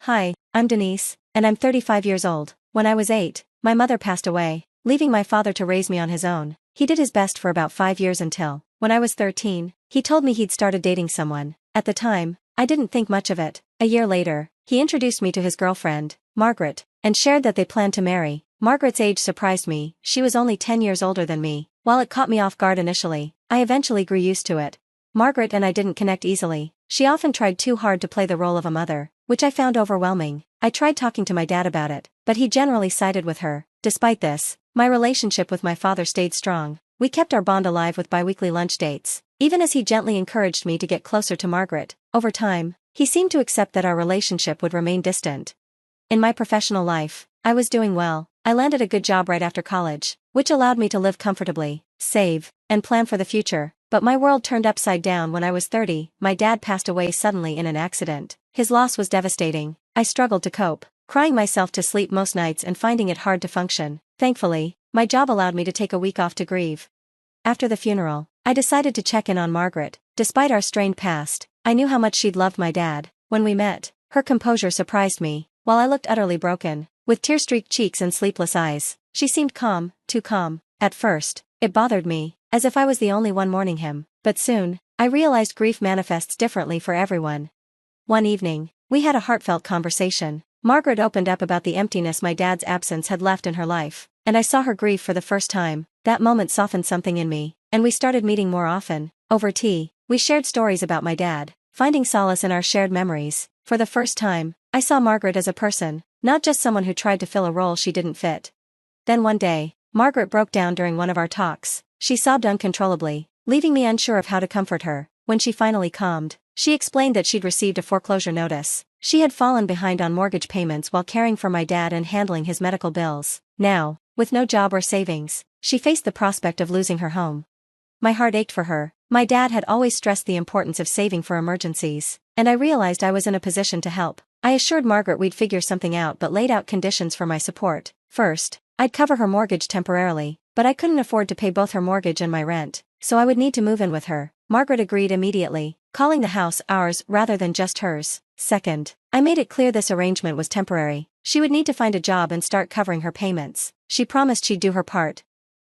Hi, I'm Denise, and I'm 35 years old. When I was 8, my mother passed away, leaving my father to raise me on his own. He did his best for about 5 years until, when I was 13, he told me he'd started dating someone. At the time, I didn't think much of it. A year later, he introduced me to his girlfriend, Margaret, and shared that they planned to marry. Margaret's age surprised me. She was only 10 years older than me. While it caught me off guard initially, I eventually grew used to it. Margaret and I didn't connect easily. She often tried too hard to play the role of a mother, which I found overwhelming. I tried talking to my dad about it, but he generally sided with her. Despite this, my relationship with my father stayed strong. We kept our bond alive with bi-weekly lunch dates, even as he gently encouraged me to get closer to Margaret. Over time, he seemed to accept that our relationship would remain distant. In my professional life, I was doing well. I landed a good job right after college, which allowed me to live comfortably, save, and plan for the future. But my world turned upside down when I was 30. My dad passed away suddenly in an accident. His loss was devastating. I struggled to cope, crying myself to sleep most nights and finding it hard to function. Thankfully, my job allowed me to take a week off to grieve. After the funeral, I decided to check in on Margaret. Despite our strained past, I knew how much she'd loved my dad. When we met, her composure surprised me. While I looked utterly broken, with tear-streaked cheeks and sleepless eyes, she seemed calm, too calm. At first, it bothered me, as if I was the only one mourning him. But soon, I realized grief manifests differently for everyone. One evening, we had a heartfelt conversation. Margaret opened up about the emptiness my dad's absence had left in her life, and I saw her grieve for the first time. That moment softened something in me, and we started meeting more often. Over tea, we shared stories about my dad, finding solace in our shared memories. For the first time, I saw Margaret as a person, not just someone who tried to fill a role she didn't fit. Then one day, Margaret broke down during one of our talks. She sobbed uncontrollably, leaving me unsure of how to comfort her. When she finally calmed, she explained that she'd received a foreclosure notice. She had fallen behind on mortgage payments while caring for my dad and handling his medical bills. Now, with no job or savings, she faced the prospect of losing her home. My heart ached for her. My dad had always stressed the importance of saving for emergencies, and I realized I was in a position to help. I assured Margaret we'd figure something out but laid out conditions for my support. First, I'd cover her mortgage temporarily, but I couldn't afford to pay both her mortgage and my rent, so I would need to move in with her. Margaret agreed immediately, calling the house ours rather than just hers. Second, I made it clear this arrangement was temporary. She would need to find a job and start covering her payments. She promised she'd do her part.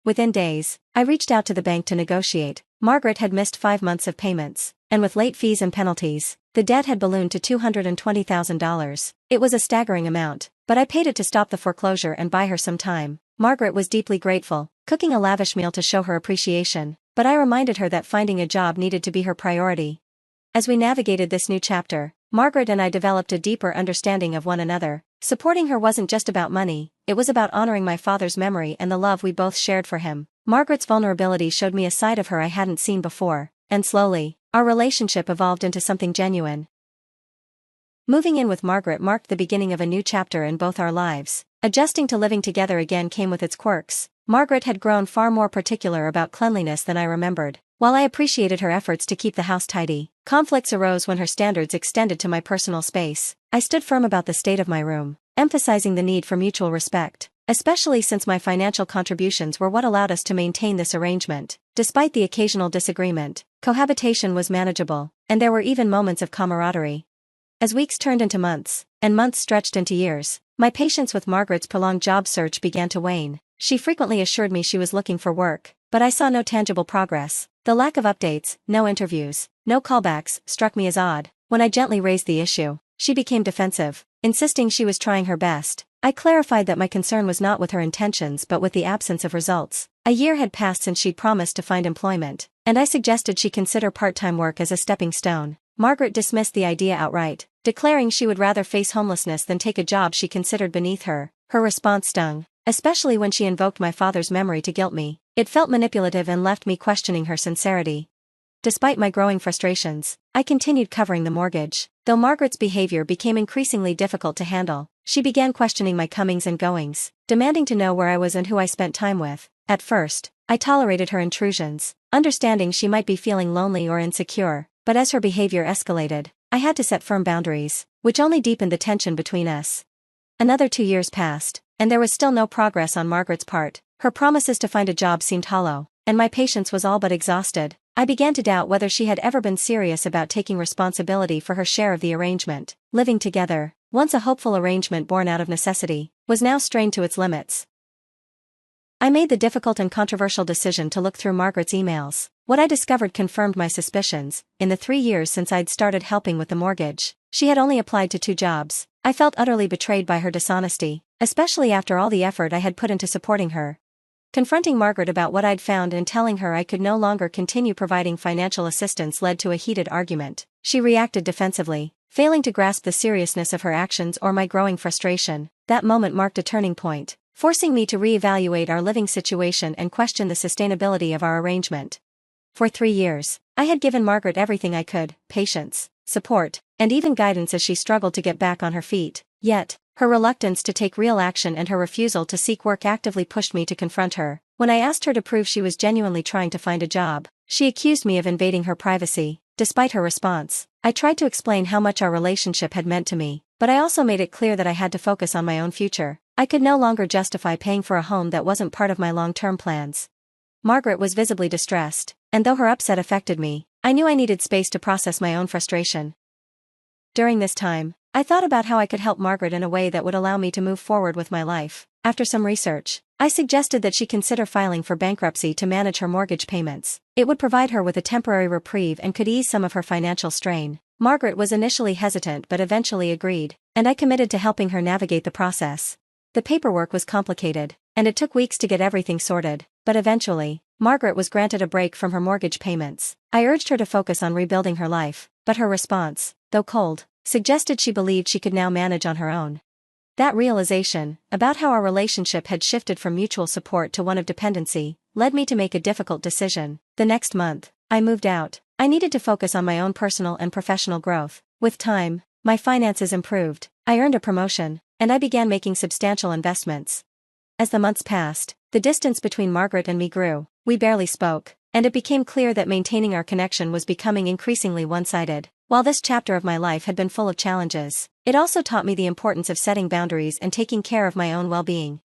Within days, I reached out to the bank to negotiate. Margaret had missed 5 months of payments, and with late fees and penalties, the debt had ballooned to $220,000. It was a staggering amount, but I paid it to stop the foreclosure and buy her some time. Margaret was deeply grateful, cooking a lavish meal to show her appreciation, but I reminded her that finding a job needed to be her priority. As we navigated this new chapter, Margaret and I developed a deeper understanding of one another. Supporting her wasn't just about money, it was about honoring my father's memory and the love we both shared for him. Margaret's vulnerability showed me a side of her I hadn't seen before, and slowly, our relationship evolved into something genuine. Moving in with Margaret marked the beginning of a new chapter in both our lives. Adjusting to living together again came with its quirks. Margaret had grown far more particular about cleanliness than I remembered. While I appreciated her efforts to keep the house tidy, conflicts arose when her standards extended to my personal space. I stood firm about the state of my room, emphasizing the need for mutual respect, especially since my financial contributions were what allowed us to maintain this arrangement. Despite the occasional disagreement, cohabitation was manageable, and there were even moments of camaraderie. As weeks turned into months, and months stretched into years, my patience with Margaret's prolonged job search began to wane. She frequently assured me she was looking for work, but I saw no tangible progress. The lack of updates, no interviews, no callbacks, struck me as odd. When I gently raised the issue, she became defensive, insisting she was trying her best. I clarified that my concern was not with her intentions but with the absence of results. A year had passed since she'd promised to find employment, and I suggested she consider part-time work as a stepping stone. Margaret dismissed the idea outright, declaring she would rather face homelessness than take a job she considered beneath her. Her response stung, especially when she invoked my father's memory to guilt me. It felt manipulative and left me questioning her sincerity. Despite my growing frustrations, I continued covering the mortgage. Though Margaret's behavior became increasingly difficult to handle, she began questioning my comings and goings, demanding to know where I was and who I spent time with. At first, I tolerated her intrusions, understanding she might be feeling lonely or insecure, but as her behavior escalated, I had to set firm boundaries, which only deepened the tension between us. Another 2 years passed, and there was still no progress on Margaret's part. Her promises to find a job seemed hollow, and my patience was all but exhausted. I began to doubt whether she had ever been serious about taking responsibility for her share of the arrangement. Living together, once a hopeful arrangement born out of necessity, was now strained to its limits. I made the difficult and controversial decision to look through Margaret's emails. What I discovered confirmed my suspicions. In the 3 years since I'd started helping with the mortgage, she had only applied to 2 jobs. I felt utterly betrayed by her dishonesty, especially after all the effort I had put into supporting her. Confronting Margaret about what I'd found and telling her I could no longer continue providing financial assistance led to a heated argument. She reacted defensively, failing to grasp the seriousness of her actions or my growing frustration. That moment marked a turning point, forcing me to reevaluate our living situation and question the sustainability of our arrangement. For 3 years, I had given Margaret everything I could: patience, support, and even guidance as she struggled to get back on her feet. Yet, her reluctance to take real action and her refusal to seek work actively pushed me to confront her. When I asked her to prove she was genuinely trying to find a job, she accused me of invading her privacy. Despite her response, I tried to explain how much our relationship had meant to me, but I also made it clear that I had to focus on my own future. I could no longer justify paying for a home that wasn't part of my long-term plans. Margaret was visibly distressed, and though her upset affected me, I knew I needed space to process my own frustration. During this time, I thought about how I could help Margaret in a way that would allow me to move forward with my life. After some research, I suggested that she consider filing for bankruptcy to manage her mortgage payments. It would provide her with a temporary reprieve and could ease some of her financial strain. Margaret was initially hesitant but eventually agreed, and I committed to helping her navigate the process. The paperwork was complicated, and it took weeks to get everything sorted, but eventually, Margaret was granted a break from her mortgage payments. I urged her to focus on rebuilding her life, but her response, though cold, suggested she believed she could now manage on her own. That realization, about how our relationship had shifted from mutual support to one of dependency, led me to make a difficult decision. The next month, I moved out. I needed to focus on my own personal and professional growth. With time, my finances improved, I earned a promotion, and I began making substantial investments. As the months passed, the distance between Margaret and me grew. We barely spoke, and it became clear that maintaining our connection was becoming increasingly one-sided. While this chapter of my life had been full of challenges, it also taught me the importance of setting boundaries and taking care of my own well-being.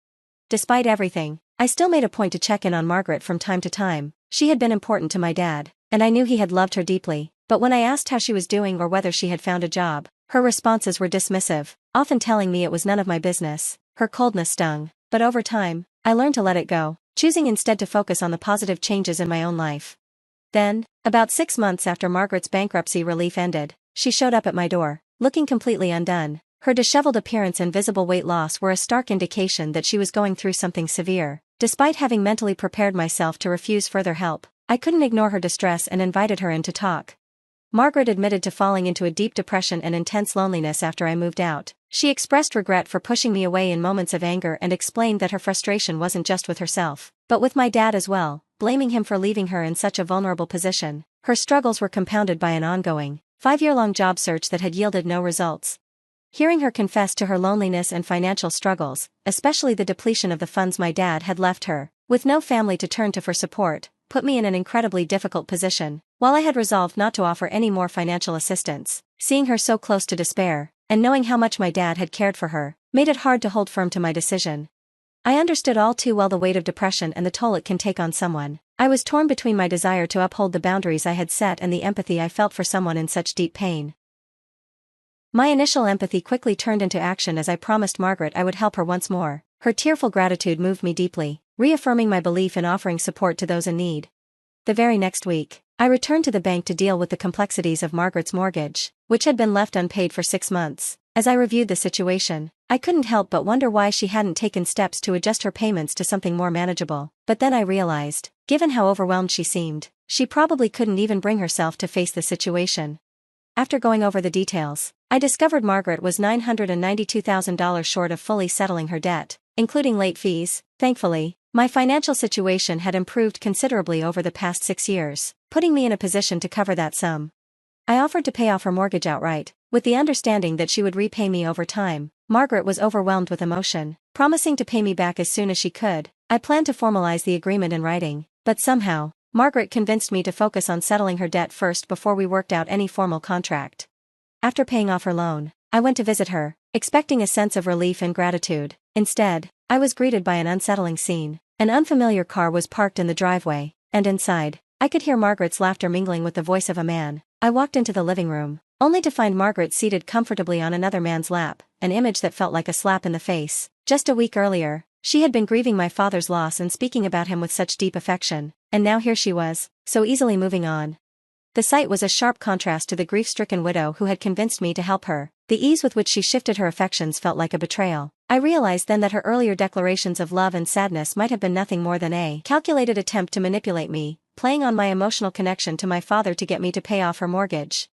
Despite everything, I still made a point to check in on Margaret from time to time. She had been important to my dad, and I knew he had loved her deeply, but when I asked how she was doing or whether she had found a job, her responses were dismissive, often telling me it was none of my business. Her coldness stung, but over time, I learned to let it go, choosing instead to focus on the positive changes in my own life. Then, about 6 months after Margaret's bankruptcy relief ended, she showed up at my door, looking completely undone. Her disheveled appearance and visible weight loss were a stark indication that she was going through something severe. Despite having mentally prepared myself to refuse further help, I couldn't ignore her distress and invited her in to talk. Margaret admitted to falling into a deep depression and intense loneliness after I moved out. She expressed regret for pushing me away in moments of anger and explained that her frustration wasn't just with herself, but with my dad as well, blaming him for leaving her in such a vulnerable position. Her struggles were compounded by an ongoing, 5-year-long job search that had yielded no results. Hearing her confess to her loneliness and financial struggles, especially the depletion of the funds my dad had left her, with no family to turn to for support, put me in an incredibly difficult position. While I had resolved not to offer any more financial assistance, seeing her so close to despair, and knowing how much my dad had cared for her, made it hard to hold firm to my decision. I understood all too well the weight of depression and the toll it can take on someone. I was torn between my desire to uphold the boundaries I had set and the empathy I felt for someone in such deep pain. My initial empathy quickly turned into action as I promised Margaret I would help her once more. Her tearful gratitude moved me deeply, reaffirming my belief in offering support to those in need. The very next week, I returned to the bank to deal with the complexities of Margaret's mortgage, which had been left unpaid for 6 months. As I reviewed the situation, I couldn't help but wonder why she hadn't taken steps to adjust her payments to something more manageable. But then I realized, given how overwhelmed she seemed, she probably couldn't even bring herself to face the situation. After going over the details, I discovered Margaret was $992,000 short of fully settling her debt, including late fees. Thankfully, my financial situation had improved considerably over the past 6 years, putting me in a position to cover that sum. I offered to pay off her mortgage outright, with the understanding that she would repay me over time. Margaret was overwhelmed with emotion, promising to pay me back as soon as she could. I planned to formalize the agreement in writing, but somehow, Margaret convinced me to focus on settling her debt first before we worked out any formal contract. After paying off her loan, I went to visit her, expecting a sense of relief and gratitude. Instead, I was greeted by an unsettling scene. An unfamiliar car was parked in the driveway, and inside, I could hear Margaret's laughter mingling with the voice of a man. I walked into the living room, only to find Margaret seated comfortably on another man's lap, an image that felt like a slap in the face. Just a week earlier, she had been grieving my father's loss and speaking about him with such deep affection, and now here she was, so easily moving on. The sight was a sharp contrast to the grief-stricken widow who had convinced me to help her. The ease with which she shifted her affections felt like a betrayal. I realized then that her earlier declarations of love and sadness might have been nothing more than a calculated attempt to manipulate me, playing on my emotional connection to my father to get me to pay off her mortgage.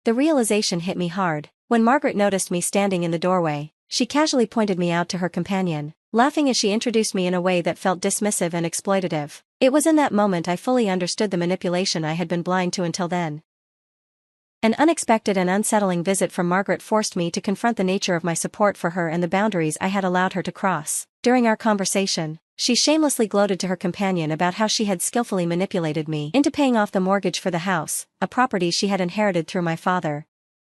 The realization hit me hard. When Margaret noticed me standing in the doorway, she casually pointed me out to her companion, laughing as she introduced me in a way that felt dismissive and exploitative. It was in that moment I fully understood the manipulation I had been blind to until then. An unexpected and unsettling visit from Margaret forced me to confront the nature of my support for her and the boundaries I had allowed her to cross. During our conversation, she shamelessly gloated to her companion about how she had skillfully manipulated me into paying off the mortgage for the house, a property she had inherited through my father.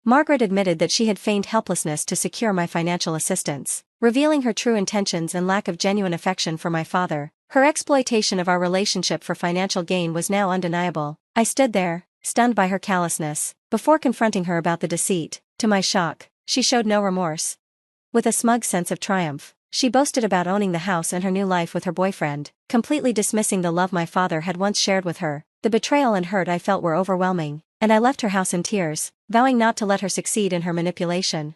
Margaret admitted that she had feigned helplessness to secure my financial assistance, revealing her true intentions and lack of genuine affection for my father. Her exploitation of our relationship for financial gain was now undeniable. I stood there, stunned by her callousness. Before confronting her about the deceit, to my shock, she showed no remorse. With a smug sense of triumph, she boasted about owning the house and her new life with her boyfriend, completely dismissing the love my father had once shared with her. The betrayal and hurt I felt were overwhelming, and I left her house in tears, vowing not to let her succeed in her manipulation.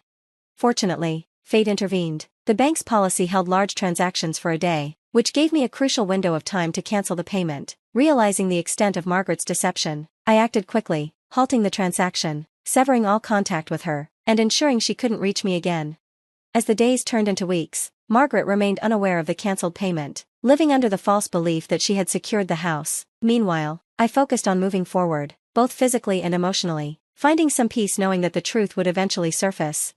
Fortunately, fate intervened. The bank's policy held large transactions for a day, which gave me a crucial window of time to cancel the payment. Realizing the extent of Margaret's deception, I acted quickly, halting the transaction, severing all contact with her, and ensuring she couldn't reach me again. As the days turned into weeks, Margaret remained unaware of the cancelled payment, living under the false belief that she had secured the house. Meanwhile, I focused on moving forward, both physically and emotionally, finding some peace knowing that the truth would eventually surface.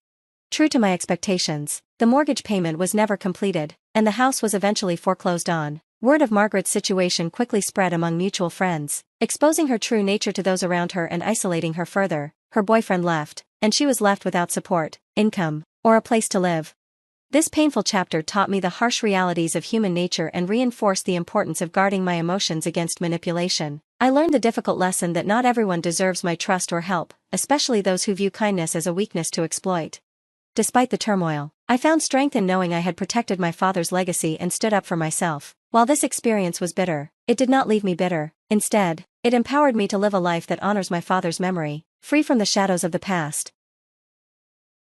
True to my expectations, the mortgage payment was never completed, and the house was eventually foreclosed on. Word of Margaret's situation quickly spread among mutual friends, exposing her true nature to those around her and isolating her further. Her boyfriend left, and she was left without support, income, or a place to live. This painful chapter taught me the harsh realities of human nature and reinforced the importance of guarding my emotions against manipulation. I learned the difficult lesson that not everyone deserves my trust or help, especially those who view kindness as a weakness to exploit. Despite the turmoil, I found strength in knowing I had protected my father's legacy and stood up for myself. While this experience was bitter, it did not leave me bitter. Instead, it empowered me to live a life that honors my father's memory, free from the shadows of the past.